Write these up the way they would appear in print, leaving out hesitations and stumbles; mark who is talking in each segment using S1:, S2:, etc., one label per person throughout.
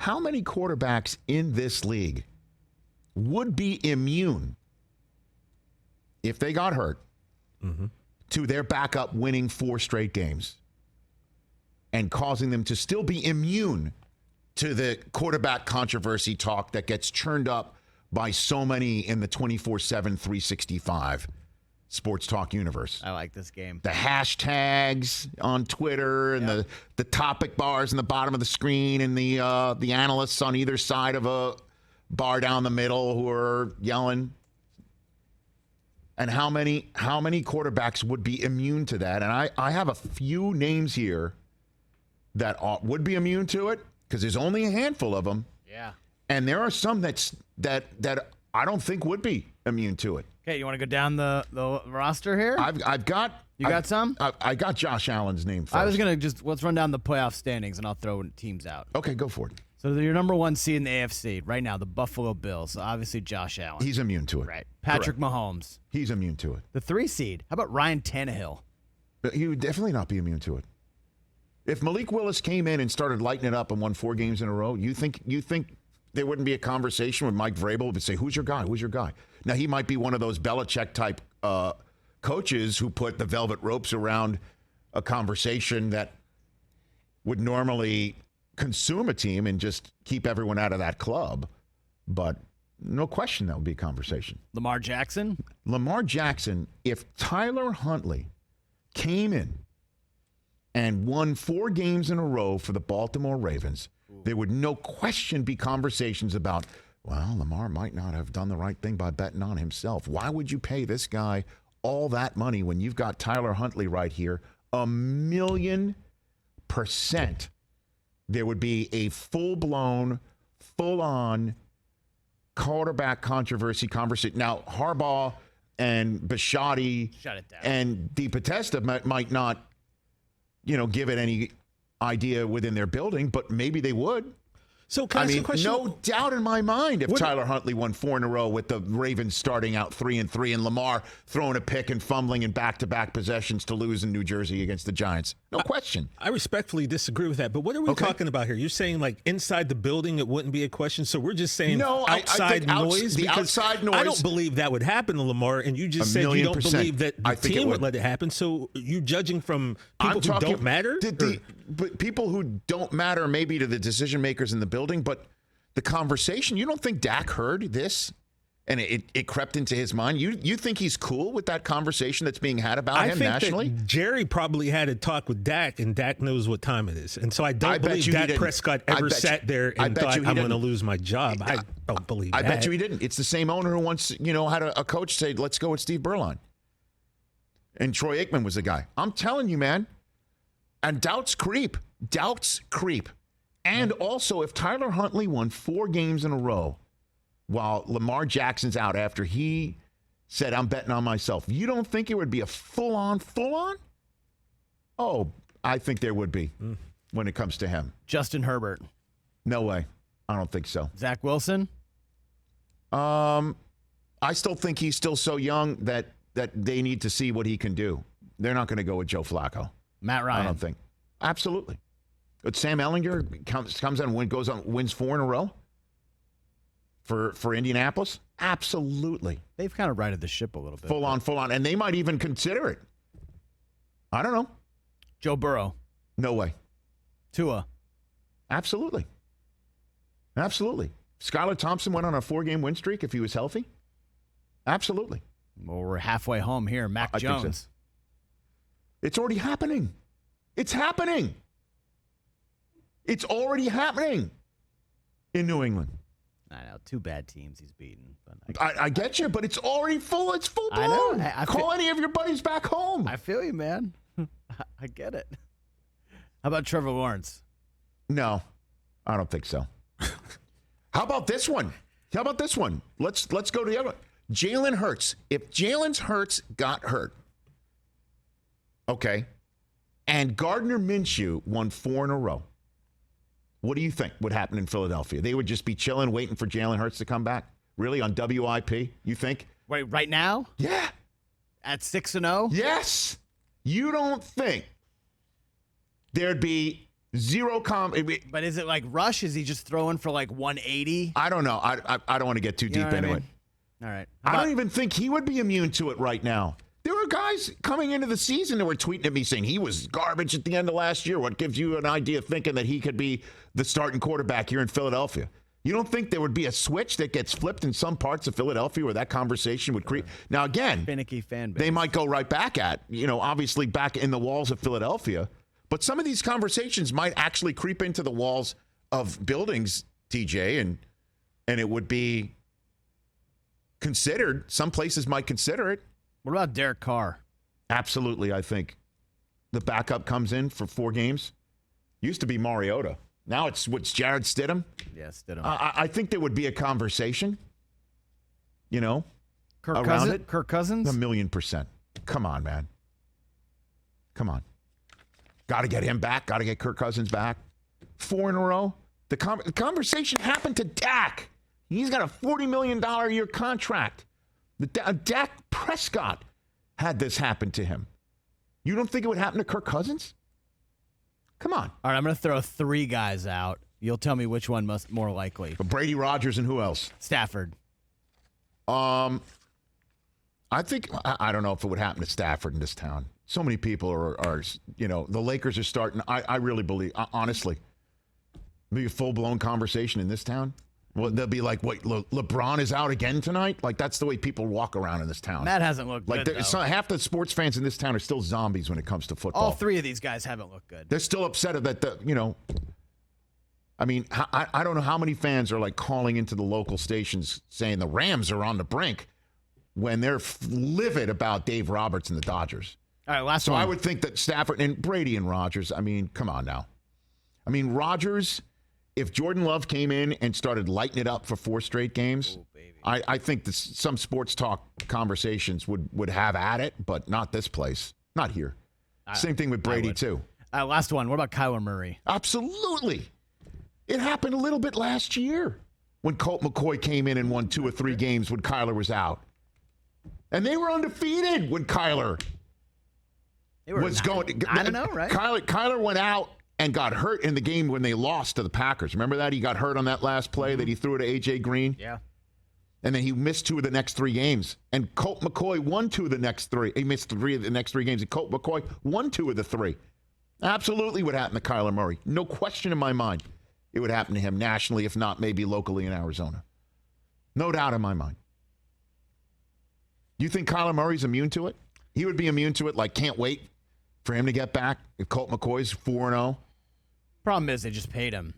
S1: How many quarterbacks in this league would be immune if they got hurt to their backup winning 4 straight games and causing them to still be immune to the quarterback controversy talk that gets churned up by so many in the 24/7, 365 sports talk universe?
S2: I like this game.
S1: The hashtags on Twitter and the topic bars in the bottom of the screen and the analysts on either side of a bar down the middle who are yelling. And how many quarterbacks would be immune to that? And I have a few names here that would be immune to it because there's only a handful of them.
S2: Yeah. And
S1: there are some that I don't think would be immune to it.
S2: Okay, you want to go down the roster here?
S1: I've got.
S2: You got some?
S1: I got Josh Allen's name first.
S2: I was gonna let's run down the playoff standings and I'll throw teams out.
S1: Okay, go for it.
S2: So your number 1 seed in the AFC right now, the Buffalo Bills. So obviously Josh Allen.
S1: He's immune to it.
S2: Right. Patrick Mahomes.
S1: He's immune to it.
S2: The 3 seed. How about Ryan Tannehill?
S1: But he would definitely not be immune to it. If Malik Willis came in and started lighting it up and won 4 games in a row, you think there wouldn't be a conversation with Mike Vrabel would say, "Who's your guy? Who's your guy?" Now he might be one of those Belichick type coaches who put the velvet ropes around a conversation that would normally consume a team and just keep everyone out of that club. But no question that would be a conversation.
S2: Lamar Jackson?
S1: Lamar Jackson, if Tyler Huntley came in and won 4 games in a row for the Baltimore Ravens, there would no question be conversations about, well, Lamar might not have done the right thing by betting on himself. Why would you pay this guy all that money when you've got Tyler Huntley right here? 1,000,000%. There would be a full-blown, full-on quarterback controversy conversation. Now, Harbaugh and Bisciotti and DePodesta might not, give it any idea within their building, but maybe they would.
S3: So can I ask you a question?
S1: No doubt in my mind if Tyler Huntley won 4 in a row with the Ravens starting out 3-3 and Lamar throwing a pick and fumbling in back-to-back possessions to lose in New Jersey against the Giants. No question.
S3: I respectfully disagree with that. But what are we talking about here? You're saying like inside the building it wouldn't be a question. So we're just saying outside noise?
S1: The outside noise.
S3: I don't believe that would happen to Lamar. And you just said you don't believe that the team would let it happen. So you judging from people who don't matter?
S1: But people who don't matter maybe to the decision makers in the building, but the conversation, you don't think Dak heard this and it crept into his mind? You think he's cool with that conversation that's being had about him nationally?
S3: That Jerry probably had a talk with Dak, and Dak knows what time it is. And so I don't believe Dak Prescott ever sat there and thought, I'm going to lose my job. I don't believe that.
S1: I bet you he didn't. It's the same owner who once, had a coach say, let's go with Steve Berline. And Troy Aikman was the guy. I'm telling you, man. And doubts creep. And also, if Tyler Huntley won 4 games in a row while Lamar Jackson's out after he said, I'm betting on myself, you don't think it would be a full-on? Oh, I think there would be when it comes to him.
S2: Justin Herbert.
S1: No way. I don't think so.
S2: Zach Wilson?
S1: I still think he's still so young that they need to see what he can do. They're not going to go with Joe Flacco.
S2: Matt Ryan.
S1: I don't think. Absolutely. But Sam Ehlinger comes on and wins 4 in a row for Indianapolis? Absolutely.
S2: They've kind of righted the ship a little bit.
S1: Full on. And they might even consider it. I don't know.
S2: Joe Burrow.
S1: No way.
S2: Tua.
S1: Absolutely. Skylar Thompson went on a 4-game win streak if he was healthy? Absolutely.
S2: Well, we're halfway home here. Mac Jones.
S1: Think so. It's already happening. It's happening. It's already happening in New England.
S2: I know. 2 bad teams he's beaten.
S1: But I get you, but it's already full. It's full blown. I call any of your buddies back home.
S2: I feel you, man. I get it. How about Trevor Lawrence?
S1: No, I don't think so. How about this one? Let's go to the other one. Jalen Hurts. If Jalen Hurts got hurt, okay, and Gardner Minshew won 4 in a row, what do you think would happen in Philadelphia? They would just be chilling, waiting for Jalen Hurts to come back? Really? On WIP, you think?
S2: Wait, right now?
S1: Yeah.
S2: At 6-0?
S1: Yes. You don't think there'd be
S2: But is it like Rush? Is he just throwing for like 180?
S1: I don't know. I don't want to get too deep into it.
S2: All right.
S1: I don't even think he would be immune to it right now. There were guys coming into the season that were tweeting at me saying he was garbage at the end of last year. What gives you an idea of thinking that he could be the starting quarterback here in Philadelphia? You don't think there would be a switch that gets flipped in some parts of Philadelphia where that conversation would creep? Now, again,
S2: finicky fan base.
S1: They might go right back at, obviously back in the walls of Philadelphia. But some of these conversations might actually creep into the walls of buildings, TJ, and it would be considered. Some places might consider it.
S2: What about Derek Carr?
S1: Absolutely, I think. The backup comes in for 4 games. Used to be Mariota. Now it's Jared Stidham?
S2: Yeah, Stidham.
S1: I think there would be a conversation,
S2: Kirk
S1: around it.
S2: Kirk Cousins?
S1: 1,000,000%. Come on, man. Come on. Got to get him back. Got to get Kirk Cousins back. 4 in a row. The conversation happened to Dak. He's got a $40 million a year contract. Dak Prescott had this happen to him. You don't think it would happen to Kirk Cousins? Come on.
S2: All right, I'm going to throw 3 guys out. You'll tell me which one more likely.
S1: But Brady, Rodgers, and who else?
S2: Stafford.
S1: I think, I don't know if it would happen to Stafford in this town. So many people are the Lakers are starting. I really believe, honestly, maybe a full-blown conversation in this town. Well, they'll be like, wait, LeBron is out again tonight? Like, that's the way people walk around in this town.
S2: Matt hasn't looked good, though.
S1: Half the sports fans in this town are still zombies when it comes to football.
S2: All 3 of these guys haven't looked good.
S1: They're still upset that, I mean, I don't know how many fans are, like, calling into the local stations saying the Rams are on the brink when they're livid about Dave Roberts and the Dodgers.
S2: All right, last
S1: one.
S2: So
S1: I would think that Stafford and Brady and Rodgers, I mean, come on now. I mean, Rodgers, if Jordan Love came in and started lighting it up for 4 straight games, I think some sports talk conversations would have at it, but not this place. Not here. Same thing with Brady, too.
S2: Last one. What about Kyler Murray?
S1: Absolutely. It happened a little bit last year when Colt McCoy came in and won 2 or 3 games when Kyler was out. And they were undefeated when Kyler was going.
S2: I don't know, right?
S1: Kyler went out and got hurt in the game when they lost to the Packers. Remember that? He got hurt on that last play that he threw to A.J. Green?
S2: Yeah.
S1: And then he missed 2 of the next 3 games. And Colt McCoy won 2 of the next 3. He missed 3 of the next 3 games. And Colt McCoy won 2 of the 3. Absolutely would happen to Kyler Murray. No question in my mind. It would happen to him nationally, if not maybe locally in Arizona. No doubt in my mind. You think Kyler Murray's immune to it? He would be immune to it, like can't wait for him to get back if Colt McCoy's 4-0.
S2: Problem is they just paid him.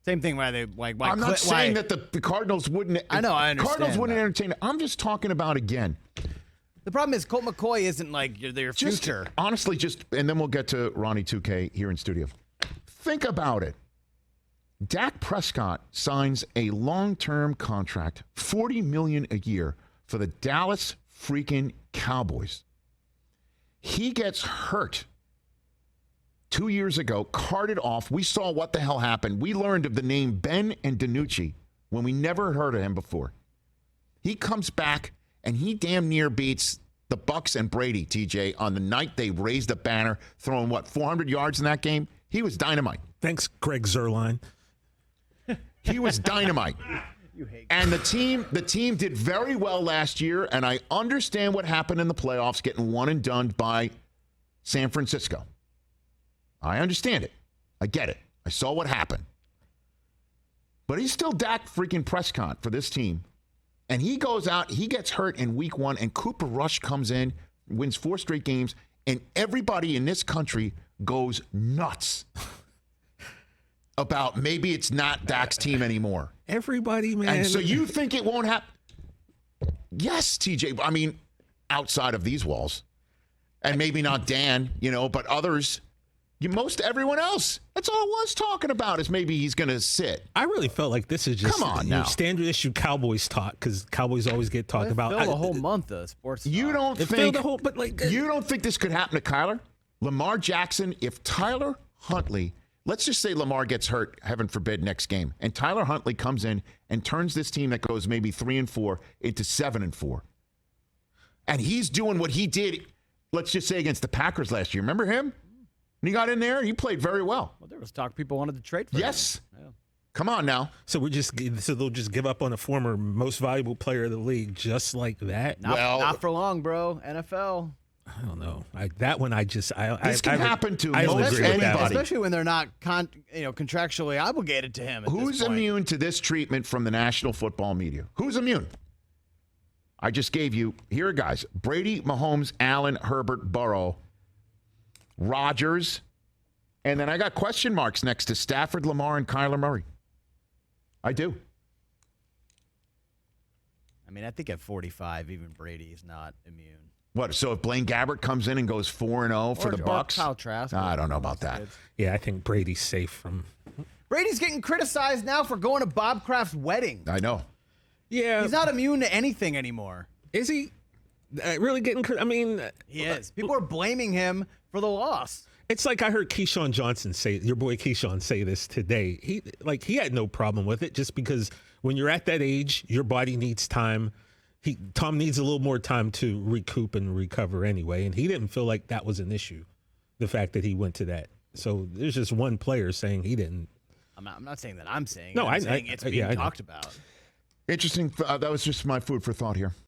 S2: Same thing why they like. Why
S1: I'm not saying that the Cardinals wouldn't.
S2: I know, I understand.
S1: Cardinals wouldn't
S2: that.
S1: entertain it. I'm just talking about again.
S2: The problem is Colt McCoy isn't like their future.
S1: Honestly, and then we'll get to Ronnie 2K here in studio. Think about it. Dak Prescott signs a long-term contract, $40 million a year for the Dallas freaking Cowboys. He gets hurt 2 years ago, carted off. We saw what the hell happened. We learned of the name Ben and DiNucci when we never heard of him before. He comes back, and he damn near beats the Bucs and Brady, TJ, on the night they raised the banner, throwing, 400 yards in that game? He was dynamite.
S3: Thanks, Greg Zuerlein.
S1: He was dynamite. And the team did very well last year, and I understand what happened in the playoffs, getting one and done by San Francisco. I understand it. I get it. I saw what happened. But he's still Dak freaking Prescott for this team. And he goes out, he gets hurt in week 1, and Cooper Rush comes in, wins 4 straight games, and everybody in this country goes nuts about maybe it's not Dak's team anymore.
S3: Everybody, man.
S1: And so you think it won't happen? Yes, TJ. I mean, outside of these walls. And maybe not Dan, but others. Most everyone else. That's all I was talking about is maybe he's going to sit.
S3: I really felt like this is just
S1: Come on now.
S3: Standard issue Cowboys talk because Cowboys always get talked about.
S2: Fill the whole month of sports.
S1: You don't
S3: think
S1: you don't think this could happen to Kyler? Lamar Jackson, if Tyler Huntley, let's just say Lamar gets hurt, heaven forbid, next game, and Tyler Huntley comes in and turns this team that goes maybe 3-4 into 7-4. And he's doing what he did, let's just say, against the Packers last year. Remember him? And he got in there. He played very well.
S2: Well, there was talk people wanted to trade for him.
S1: Yes.
S2: Yeah.
S1: Come on now.
S3: So they'll just give up on a former most valuable player of the league just like that?
S2: Not for long, bro. NFL.
S3: I don't know. This
S1: can happen to
S3: most
S1: anybody,
S2: especially when they're not contractually obligated to him.
S1: Who's immune to this treatment from the national football media? Who's immune? I just gave you, here are guys: Brady, Mahomes, Allen, Herbert, Burrow, Rodgers, and then I got question marks next to Stafford, Lamar, and Kyler Murray. I do.
S2: I mean, I think at 45, even Brady is not immune.
S1: What? So if Blaine Gabbert comes in and goes 4-0 for the Bucs,
S2: Kyle Trask,
S1: I don't know about that.
S3: Yeah, I think Brady's safe from.
S2: Brady's getting criticized now for going to Bob Kraft's wedding.
S1: I know.
S3: Yeah,
S2: he's not immune to anything anymore.
S3: Is he really getting? I mean,
S2: he is. People are blaming him for the loss.
S3: It's like I heard Keyshawn Johnson your boy Keyshawn say this today. He had no problem with it, just because when you're at that age, your body needs time. Tom needs a little more time to recoup and recover anyway, and he didn't feel like that was an issue, the fact that he went to that. So there's just one player saying he didn't. I'm not saying that I'm saying. No, I'm saying it's being talked about.
S1: Interesting. That was just my food for thought here.